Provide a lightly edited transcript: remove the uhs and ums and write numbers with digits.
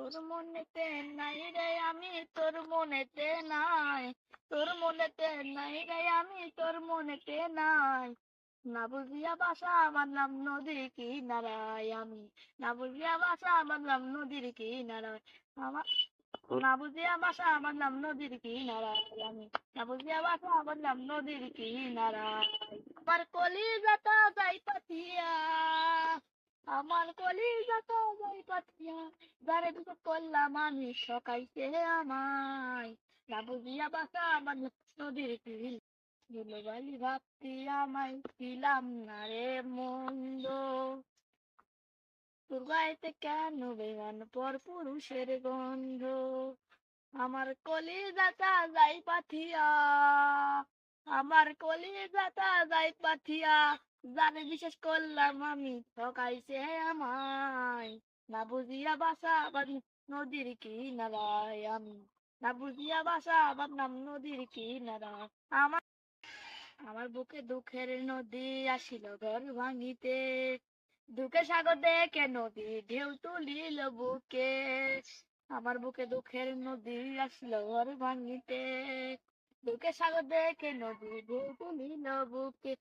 তোর মনেতে নাই রে আমি তোর মনেতে নাই, তোর মনেতে নাই রে আমি তোর মনেতে নাই। না বুঝিয়া বাসা বাঁধলাম নদীর কিনারায় আমি, না বুঝিয়া বাসা বাঁধলাম নদীর কিনারায় আমার, না বুঝিয়া বাসা বাঁধলাম নদীর কিনারায় আমি, না বুঝিয়া বাসা বাঁধলাম নদীর কিনারায়। আমার কলিজাটা যাই পাতিয়া, আমার কলিজাটা যাই পাতিয়া, যারে বিপদ করলাম আমি সকাইছে আমায়। না বুঝিয়া বাসা বাঁধলাম নদীর কিনারায়, ধুলোবালি ভাবতি আমায় ছিলাম না রে মন্দ। তোর গায়েতে কেন বেমান পর পুরুষের গন্ধ, আমার কলিজাটা যাই পাথিয়া, আমার কলিজাটা যাই পাথিয়া, জানে বিশেষ করলাম আমি ঠকাইছে আমায়। না বুঝিয়া বাসা বাঁধি নদীর কিনারায় আমি, না বুঝিয়া বাসা বাঁধলাম নদীর কিনারায়। আমার আমার বুকে দুঃখের নদী আসিল ঘর ভাঙিতে, দুঃখে সাগর দেখে নদী ঢেউ তুলিল বুকে। আমার বুকে দুঃখের নদী আসিল ঘর ভাঙিতে, দুঃখে সাগর দেখে নদী ঢেউ তুলিল বুকে।